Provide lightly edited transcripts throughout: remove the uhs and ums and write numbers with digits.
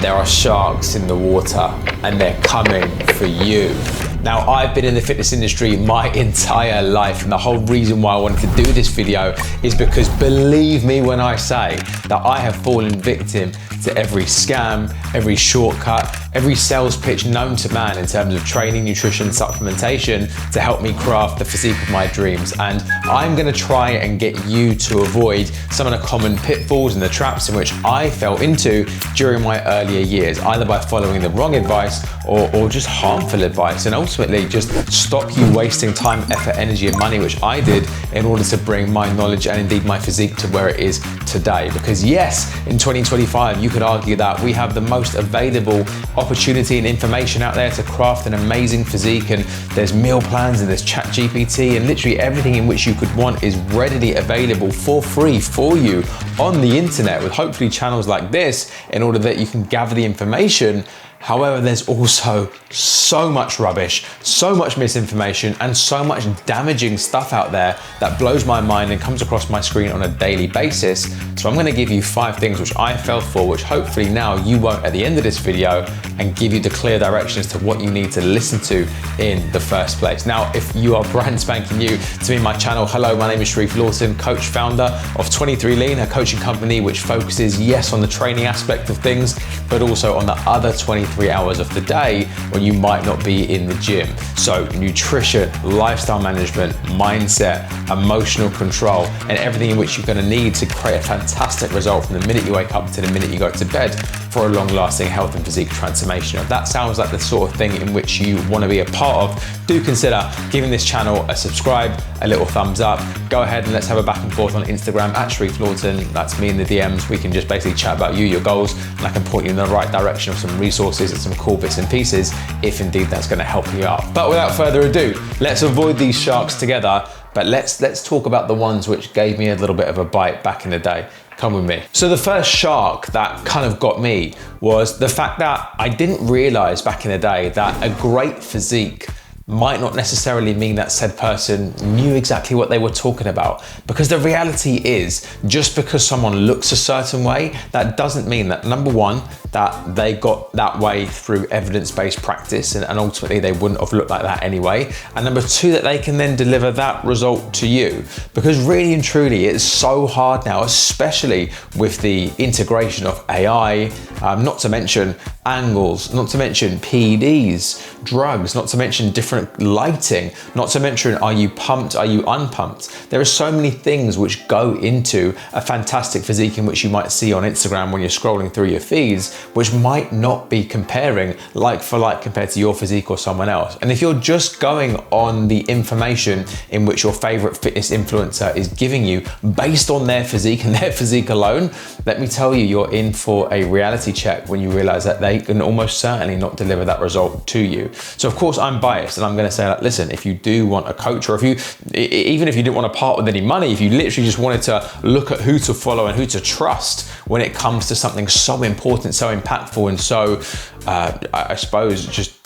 there are sharks in the water and they're coming for you. Now, I've been in the fitness industry my entire life, and the whole reason why I wanted to do this video is because, believe me when I say that I have fallen victim to every scam, every shortcut, every sales pitch known to man in terms of training, nutrition, supplementation to help me craft the physique of my dreams. And I'm gonna try and get you to avoid some of the common pitfalls and the traps in which I fell into during my earlier years, either by following the wrong advice or just harmful advice, and ultimately just stop you wasting time, effort, energy, and money, which I did in order to bring my knowledge and indeed my physique to where it is today. Because yes, in 2025, you could argue that we have the most available opportunity and information out there to craft an amazing physique, and there's meal plans and there's ChatGPT, and literally everything in which you could want is readily available for free for you on the internet, with hopefully channels like this in order that you can gather the information. However, there's also so much rubbish, so much misinformation, and so much damaging stuff out there that blows my mind and comes across my screen on a daily basis. So I'm gonna give you 5 things which I fell for, which hopefully now you won't at the end of this video, and give you the clear direction as to what you need to listen to in the first place. Now, if you are brand spanking new to me and my channel, hello, my name is Sharif Lawson, coach, founder of 23 Lean, a coaching company which focuses, yes, on the training aspect of things, but also on the other 23 hours of the day when you might not be in the gym. So nutrition, lifestyle management, mindset, emotional control, and everything in which you're gonna need to create a fantastic result from the minute you wake up to the minute you go to bed for a long-lasting health and physique transformation. If that sounds like the sort of thing in which you wanna be a part of, do consider giving this channel a subscribe, a little thumbs up. Go ahead and let's have a back and forth on Instagram at Sharif Lawson. That's me in the DMs. We can just basically chat about you, your goals, and I can point you in the right direction of some resources and some cool bits and pieces if indeed that's going to help you out. But without further ado, let's avoid these sharks together, but let's talk about the ones which gave me a little bit of a bite back in the day. Come with me. So the first shark that kind of got me was the fact that I didn't realize back in the day that a great physique might not necessarily mean that said person knew exactly what they were talking about. Because the reality is, just because someone looks a certain way, that doesn't mean that, number one, that they got that way through evidence-based practice, and ultimately they wouldn't have looked like that anyway. And number two, that they can then deliver that result to you. Because really and truly, it's so hard now, especially with the integration of AI, not to mention angles, not to mention PEDs, drugs, not to mention different lighting, not to mention are you pumped, are you unpumped. There are so many things which go into a fantastic physique in which you might see on Instagram when you're scrolling through your feeds, which might not be comparing like for like compared to your physique or someone else. And if you're just going on the information in which your favorite fitness influencer is giving you based on their physique and their physique alone, let me tell you, you're in for a reality check when you realize that they can almost certainly not deliver that result to you. So of course I'm biased, and I'm going to say, like, listen, if you do want a coach, or even if you didn't want to part with any money, if you literally just wanted to look at who to follow and who to trust when it comes to something so important, so impactful, and so I suppose just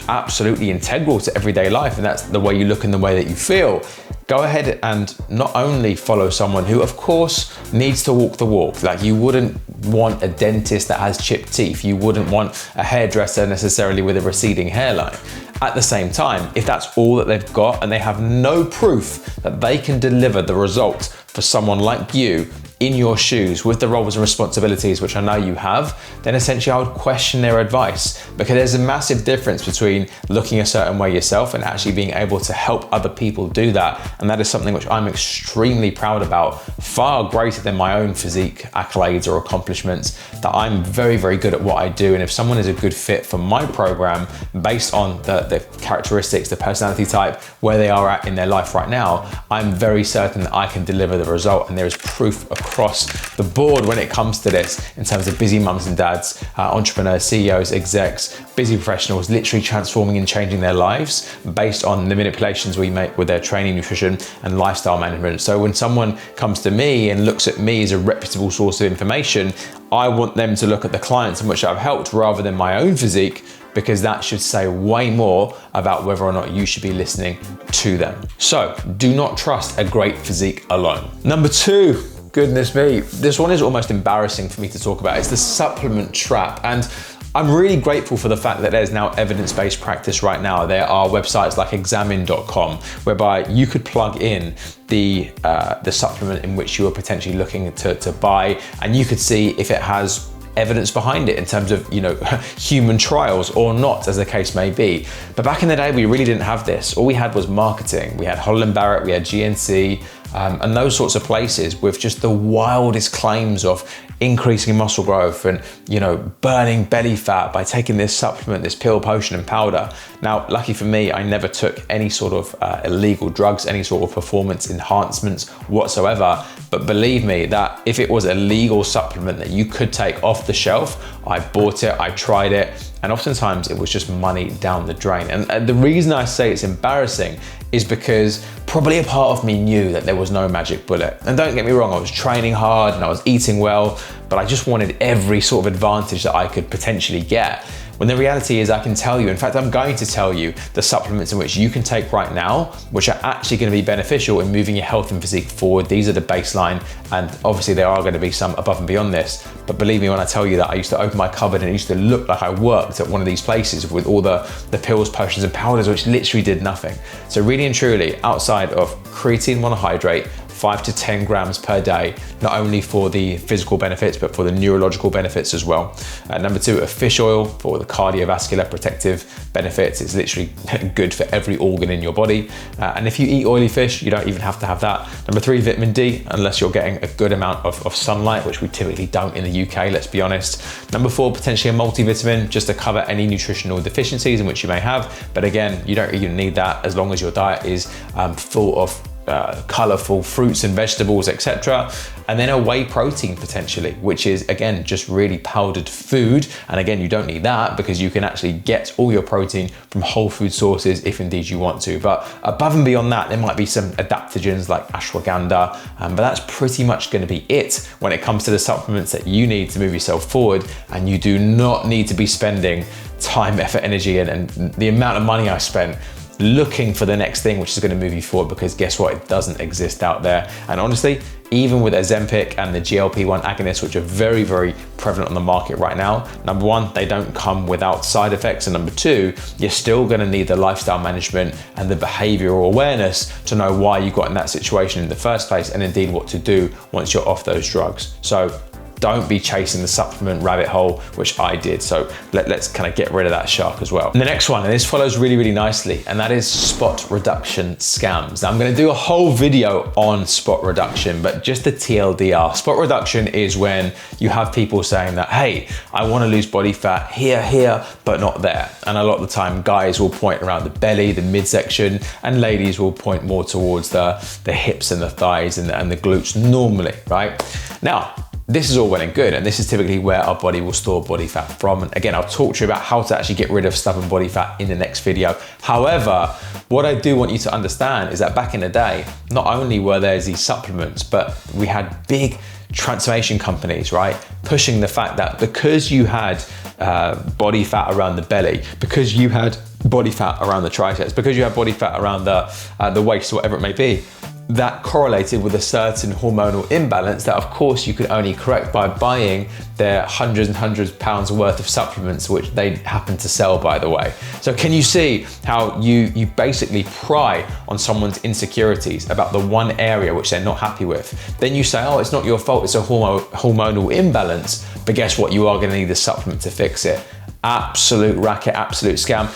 absolutely integral to everyday life, and that's the way you look and the way that you feel, go ahead and not only follow someone who of course needs to walk the walk. Like, you wouldn't want a dentist that has chipped teeth, you wouldn't want a hairdresser necessarily with a receding hairline. At the same time, if that's all that they've got and they have no proof that they can deliver the result for someone like you in your shoes with the roles and responsibilities, which I know you have, then essentially I would question their advice, because there's a massive difference between looking a certain way yourself and actually being able to help other people do that. And that is something which I'm extremely proud about, far greater than my own physique accolades or accomplishments, that I'm very, very good at what I do. And if someone is a good fit for my program based on the characteristics, the personality type, where they are at in their life right now, I'm very certain that I can deliver the result. And there is proof across the board when it comes to this, in terms of busy mums and dads, entrepreneurs, CEOs, execs, busy professionals, literally transforming and changing their lives based on the manipulations we make with their training, nutrition, and lifestyle management. So when someone comes to me and looks at me as a reputable source of information, I want them to look at the clients in which I've helped rather than my own physique, because that should say way more about whether or not you should be listening to them. So do not trust a great physique alone. Number two, goodness me. This one is almost embarrassing for me to talk about. It's the supplement trap. And I'm really grateful for the fact that there's now evidence-based practice right now. There are websites like examine.com whereby you could plug in the supplement in which you are potentially looking to buy, and you could see if it has evidence behind it in terms of, you know, human trials or not, as the case may be. But back in the day, we really didn't have this. All we had was marketing. We had Holland & Barrett, we had GNC, and those sorts of places with just the wildest claims of increasing muscle growth and, you know, burning belly fat by taking this supplement, this pill, potion and powder. Now, lucky for me, I never took any sort of illegal drugs, any sort of performance enhancements whatsoever. But believe me that if it was a legal supplement that you could take off the shelf, I bought it, I tried it, and oftentimes it was just money down the drain. And the reason I say it's embarrassing is because probably a part of me knew that there was no magic bullet. And don't get me wrong, I was training hard and I was eating well, but I just wanted every sort of advantage that I could potentially get. When the reality is, I can tell you, in fact, I'm going to tell you the supplements in which you can take right now, which are actually going to be beneficial in moving your health and physique forward. These are the baseline, and obviously there are going to be some above and beyond this. But believe me when I tell you that I used to open my cupboard and it used to look like I worked at one of these places with all the pills, potions and powders, which literally did nothing. So really and truly, outside of creatine monohydrate, 5 to 10 grams per day, not only for the physical benefits, but for the neurological benefits as well. Number 2, a fish oil for the cardiovascular protective benefits. It's literally good for every organ in your body. And if you eat oily fish, you don't even have to have that. Number 3, vitamin D, unless you're getting a good amount of sunlight, which we typically don't in the UK, let's be honest. Number 4, potentially a multivitamin, just to cover any nutritional deficiencies in which you may have. But again, you don't even need that as long as your diet is full of colorful fruits and vegetables, etc. And then a whey protein potentially, which is again just really powdered food. And again, you don't need that because you can actually get all your protein from whole food sources if indeed you want to. But above and beyond that, there might be some adaptogens like ashwagandha, but that's pretty much going to be it when it comes to the supplements that you need to move yourself forward. And you do not need to be spending time, effort, energy, and the amount of money I spent looking for the next thing which is going to move you forward, because guess what, it doesn't exist out there. And honestly, even with Ozempic and the GLP-1 agonists, which are very, very prevalent on the market right now, number 1, they don't come without side effects, and number 2, you're still going to need the lifestyle management and the behavioral awareness to know why you got in that situation in the first place, and indeed what to do once you're off those drugs. So don't be chasing the supplement rabbit hole, which I did. So let's kind of get rid of that shark as well. And the next one, and this follows really, really nicely, and that is spot reduction scams. Now I'm going to do a whole video on spot reduction, but just a TLDR. Spot reduction is when you have people saying that, hey, I want to lose body fat here, but not there. And a lot of the time, guys will point around the belly, the midsection, and ladies will point more towards the hips and the thighs and the glutes normally, right? Now, this is all well and good, and this is typically where our body will store body fat from. And again, I'll talk to you about how to actually get rid of stubborn body fat in the next video. However, what I do want you to understand is that back in the day, not only were there these supplements, but we had big transformation companies, right? Pushing the fact that because you had body fat around the belly, because you had body fat around the triceps, because you had body fat around the waist, or whatever it may be, that correlated with a certain hormonal imbalance that of course you could only correct by buying their hundreds and hundreds of pounds worth of supplements, which they happen to sell, by the way. So can you see how you basically pry on someone's insecurities about the one area which they're not happy with? Then you say, oh, it's not your fault, it's a hormonal imbalance, but guess what, you are going to need a supplement to fix it. Absolute racket, absolute scam.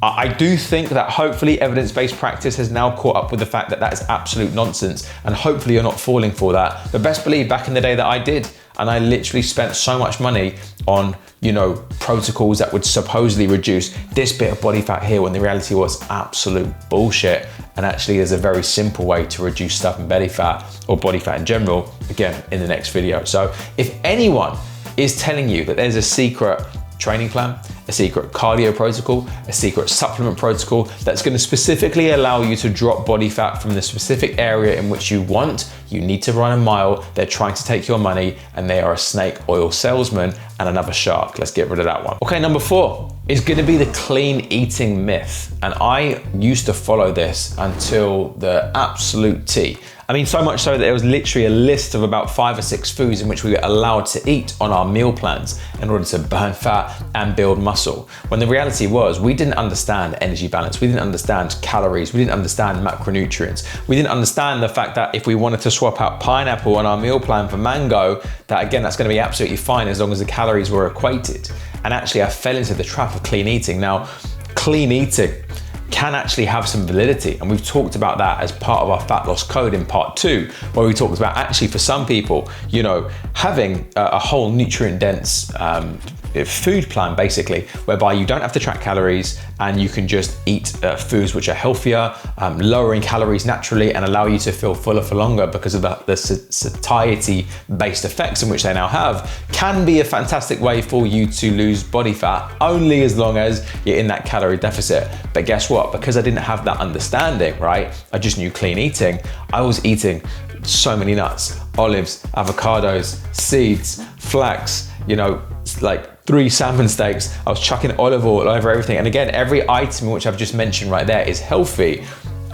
I do think that hopefully evidence-based practice has now caught up with the fact that that is absolute nonsense, and hopefully you're not falling for that. But best believe back in the day that I did, and I literally spent so much money on, you know, protocols that would supposedly reduce this bit of body fat here, when the reality was absolute bullshit. And actually there's a very simple way to reduce stubborn belly fat or body fat in general, again, in the next video. So if anyone is telling you that there's a secret training plan, a secret cardio protocol, a secret supplement protocol that's going to specifically allow you to drop body fat from the specific area in which you want, you need to run a mile. They're trying to take your money, and they are a snake oil salesman and another shark. Let's get rid of that one. Okay, number 4 is going to be the clean eating myth. And I used to follow this until the absolute T. I mean, so much so that there was literally a list of about 5 or 6 foods in which we were allowed to eat on our meal plans in order to burn fat and build muscle. When the reality was, we didn't understand energy balance, we didn't understand calories, we didn't understand macronutrients, we didn't understand the fact that if we wanted to swap out pineapple on our meal plan for mango, that again, that's going to be absolutely fine as long as the calories were equated. And actually, I fell into the trap of clean eating. Now, clean eating can actually have some validity, and we've talked about that as part of our fat loss code in part 2, where we talked about actually for some people, you know, having a whole nutrient dense food plan basically, whereby you don't have to track calories and you can just eat foods which are healthier, lowering calories naturally, and allow you to feel fuller for longer because of the satiety based effects in which they now have, can be a fantastic way for you to lose body fat, only as long as you're in that calorie deficit. But guess what? Because I didn't have that understanding, right? I just knew clean eating. I was eating so many nuts, olives, avocados, seeds, flax, you know, like 3 salmon steaks. I was chucking olive oil over everything. And again, every item which I've just mentioned right there is healthy.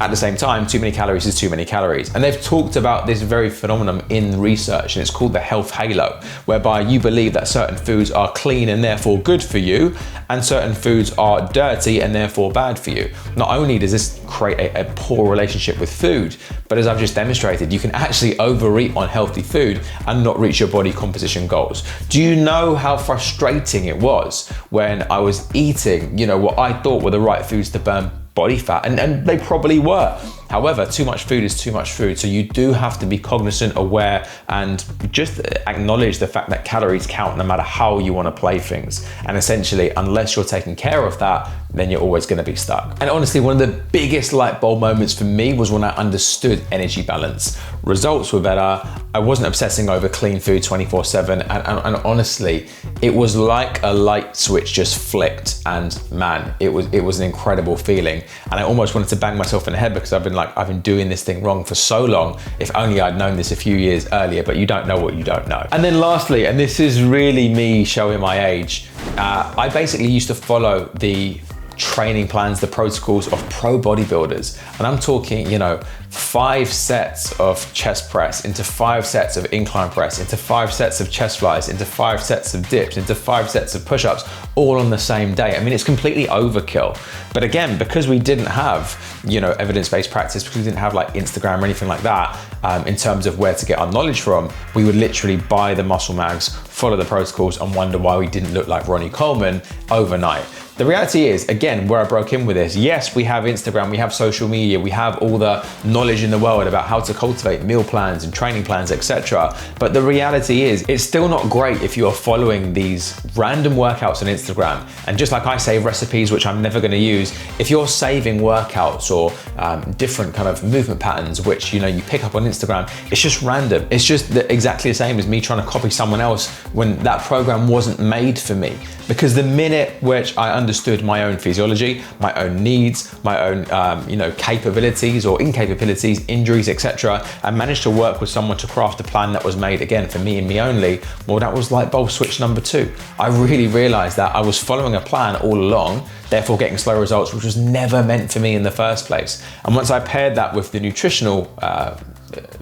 At the same time, too many calories is too many calories. And they've talked about this very phenomenon in research, and it's called the health halo, whereby you believe that certain foods are clean and therefore good for you, and certain foods are dirty and therefore bad for you. Not only does this create a poor relationship with food, but as I've just demonstrated, you can actually overeat on healthy food and not reach your body composition goals. Do you know how frustrating it was when I was eating, you know, what I thought were the right foods to burn body fat, and they probably were. However, too much food is too much food. So you do have to be cognizant, aware, and just acknowledge the fact that calories count no matter how you want to play things. And essentially, unless you're taking care of that, then you're always going to be stuck. And honestly, one of the biggest light bulb moments for me was when I understood energy balance. Results were better. I wasn't obsessing over clean food 24/7. And honestly, it was like a light switch just flicked. And man, it was an incredible feeling. And I almost wanted to bang myself in the head because I've been doing this thing wrong for so long. If only I'd known this a few years earlier, but you don't know what you don't know. And then lastly, and this is really me showing my age, I basically used to follow the training plans, the protocols of pro bodybuilders. And I'm talking, you know, 5 sets of chest press, into 5 sets of incline press, into 5 sets of chest flies, into 5 sets of dips, into 5 sets of push-ups, all on the same day. I mean, it's completely overkill. But again, because we didn't have, you know, evidence-based practice, because we didn't have like Instagram or anything like that, in terms of where to get our knowledge from, we would literally buy the muscle mags, follow the protocols, and wonder why we didn't look like Ronnie Coleman overnight. The reality is, again, where I broke in with this, yes, we have Instagram, we have social media, we have all the knowledge in the world about how to cultivate meal plans and training plans, etc. But the reality is, it's still not great if you are following these random workouts on Instagram. And just like I say, recipes which I'm never going to use, if you're saving workouts or different kind of movement patterns, which, you know, you pick up on Instagram, it's just random. It's just exactly the same as me trying to copy someone else when that program wasn't made for me. Because the minute which I understood my own physiology, my own needs, my own you know, capabilities or incapabilities, injuries, etc., and managed to work with someone to craft a plan that was made again for me and me only, well, that was light bulb switch number 2. I really realized that I was following a plan all along, therefore getting slow results, which was never meant for me in the first place. And once I paired that with the nutritional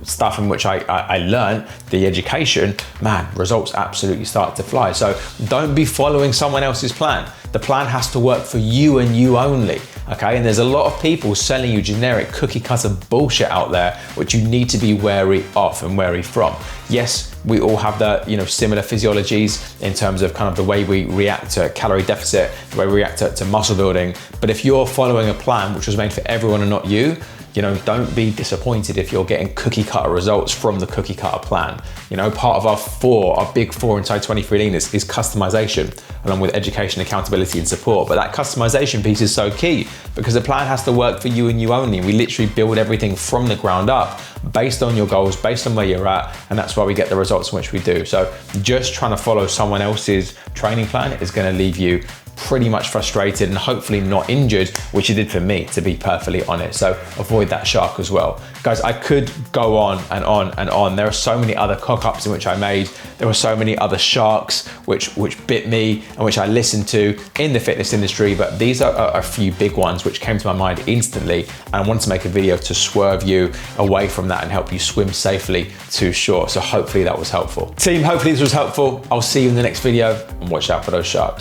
stuff in which I learned, the education, man, results absolutely started to fly. So don't be following someone else's plan. The plan has to work for you and you only, okay? And there's a lot of people selling you generic cookie cutter bullshit out there, which you need to be wary of and wary from. Yes, we all have the, you know, similar physiologies in terms of kind of the way we react to calorie deficit, the way we react to muscle building. But if you're following a plan which was made for everyone and not you, you know, don't be disappointed if you're getting cookie cutter results from the cookie cutter plan. You know, part of our big four inside 23 Lean is customization, along with education, accountability, and support. But that customization piece is so key because the plan has to work for you and you only. We literally build everything from the ground up based on your goals, based on where you're at, and that's why we get the results in which we do. So just trying to follow someone else's training plan is going to leave you pretty much frustrated and hopefully not injured, which it did for me, to be perfectly honest. So avoid that shark as well. Guys, I could go on and on and on. There are so many other cock-ups in which I made. There were so many other sharks which bit me and which I listened to in the fitness industry, but these are a few big ones which came to my mind instantly, and I wanted to make a video to swerve you away from that and help you swim safely to shore. So hopefully that was helpful. Team, hopefully this was helpful. I'll see you in the next video, and watch out for those sharks.